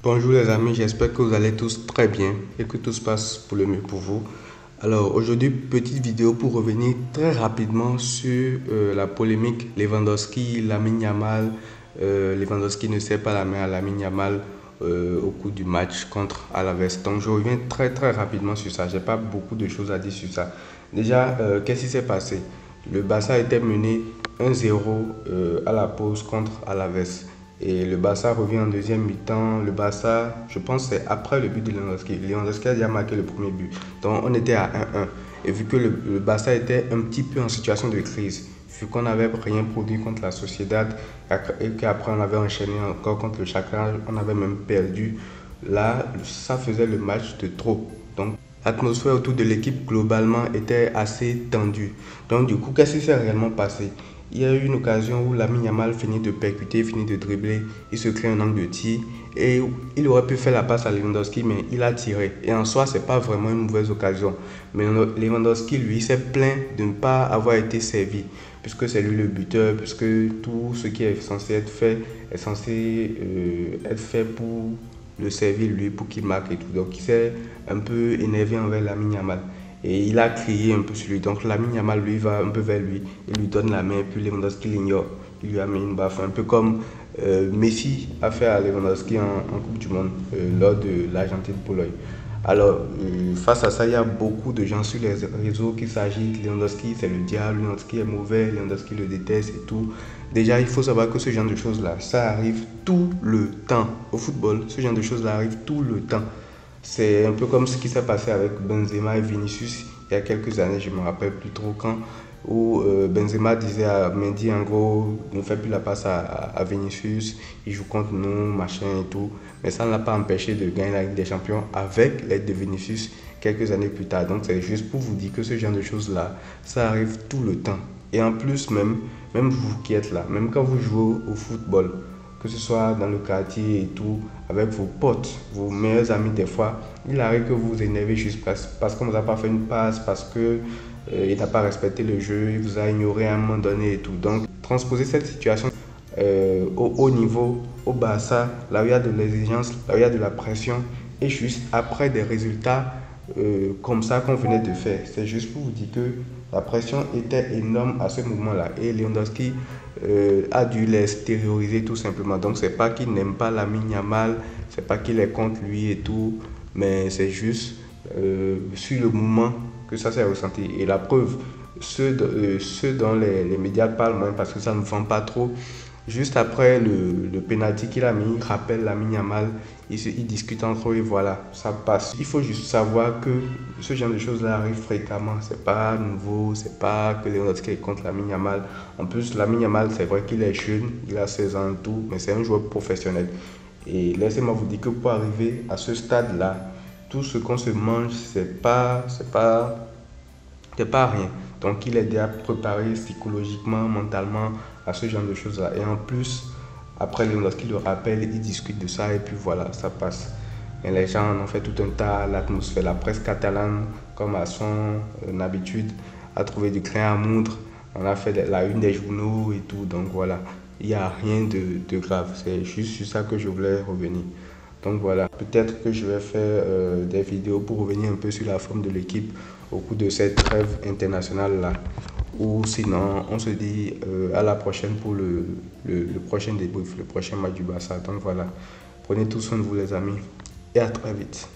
Bonjour les amis, j'espère que vous allez tous très bien et que tout se passe pour le mieux pour vous. Alors aujourd'hui, petite vidéo pour revenir très rapidement sur la polémique Lewandowski-Lamine Yamal. Lewandowski ne sert pas la main à Lamine Yamal au cours du match contre Alaves. Donc je reviens très rapidement sur ça. J'ai pas beaucoup de choses à dire sur ça. Déjà, qu'est-ce qui s'est passé? Le Barça était mené 1-0 à la pause contre Alaves. Et le Barça revient en deuxième mi-temps. Le Barça, je pense c'est après le but de Lewandowski. Lewandowski a déjà marqué le premier but. Donc on était à 1-1. Et vu que le Barça était un petit peu en situation de crise, vu qu'on n'avait rien produit contre la Sociedad et qu'après on avait enchaîné encore contre le Shakhtar, on avait même perdu. Là, ça faisait le match de trop. Donc l'atmosphère autour de l'équipe globalement était assez tendue. Donc du coup, qu'est-ce qui s'est réellement passé? Il y a eu une occasion où Lamine Yamal finit de percuter, finit de dribbler, il se crée un angle de tir et il aurait pu faire la passe à Lewandowski, mais il a tiré. Et en soi, c'est pas vraiment une mauvaise occasion. Mais Lewandowski, lui, s'est plaint de ne pas avoir été servi, puisque c'est lui le buteur, puisque tout ce qui est censé être fait est censé être fait pour le servir lui, pour qu'il marque et tout. Donc il s'est un peu énervé envers Lamine Yamal. Et il a crié un peu sur lui. Donc Lamine Yamal, lui, va un peu vers lui. Il lui donne la main. Puis Lewandowski l'ignore. Il lui a mis une baffe. Un peu comme Messi a fait à Lewandowski en Coupe du Monde lors de l'Argentine-Pologne. Alors, face à ça, il y a beaucoup de gens sur les réseaux qui s'agitent. Lewandowski, c'est le diable. Lewandowski est mauvais. Lewandowski le déteste et tout. Déjà, il faut savoir que ce genre de choses-là, ça arrive tout le temps. Au football, ce genre de choses-là arrive tout le temps. C'est un peu comme ce qui s'est passé avec Benzema et Vinicius il y a quelques années, je ne me rappelle plus trop quand, où Benzema disait à Mendy en gros, ne fais plus la passe à Vinicius, il joue contre nous, machin et tout. Mais ça ne l'a pas empêché de gagner la Ligue des Champions avec l'aide de Vinicius quelques années plus tard. Donc c'est juste pour vous dire que ce genre de choses-là, ça arrive tout le temps. Et en plus, même vous qui êtes là, même quand vous jouez au football, que ce soit dans le quartier et tout, avec vos potes, vos meilleurs amis des fois, il arrive que vous vous énervez juste parce qu'on ne vous a pas fait une passe, parce qu'il n'a pas respecté le jeu, il vous a ignoré à un moment donné et tout. Donc, transposer cette situation au haut niveau, au Barça, là où il y a de l'exigence, là où il y a de la pression, et juste après des résultats comme ça qu'on venait de faire. C'est juste pour vous dire que la pression était énorme à ce moment-là. Et Lewandowski a dû les extérioriser tout simplement. Donc c'est pas qu'il n'aime pas Lamine Yamal, c'est pas qu'il est contre lui et tout, mais c'est juste sur le moment que ça s'est ressenti. Et la preuve, ceux dont les médias parlent moins parce que ça ne vend pas trop. Juste après le penalty qu'il a mis, il rappelle Lamine Yamal, ils discutent entre eux et voilà, ça passe. Il faut juste savoir que ce genre de choses-là arrive fréquemment. C'est pas nouveau, c'est pas que Lewandowski est contre Lamine Yamal. En plus, Lamine Yamal, c'est vrai qu'il est jeune, il a 16 ans et tout, mais c'est un joueur professionnel. Et laissez-moi vous dire que pour arriver à ce stade-là, tout ce qu'on se mange, c'est pas rien. Donc il est déjà préparé psychologiquement, mentalement à ce genre de choses-là. Et en plus, après, lorsqu'il le rappelle, il discute de ça et puis voilà, ça passe. Et les gens en ont fait tout un tas, l'atmosphère, la presse catalane, comme à son habitude, a trouvé du crin à moudre. On a fait la une des journaux et tout, donc voilà. Il n'y a rien de grave, c'est juste sur ça que je voulais revenir. Donc voilà, peut-être que je vais faire des vidéos pour revenir un peu sur la forme de l'équipe au cours de cette trêve internationale-là. Ou sinon, on se dit à la prochaine pour le prochain débrief, le prochain match du Barça. Donc voilà, prenez tout soin de vous les amis et à très vite.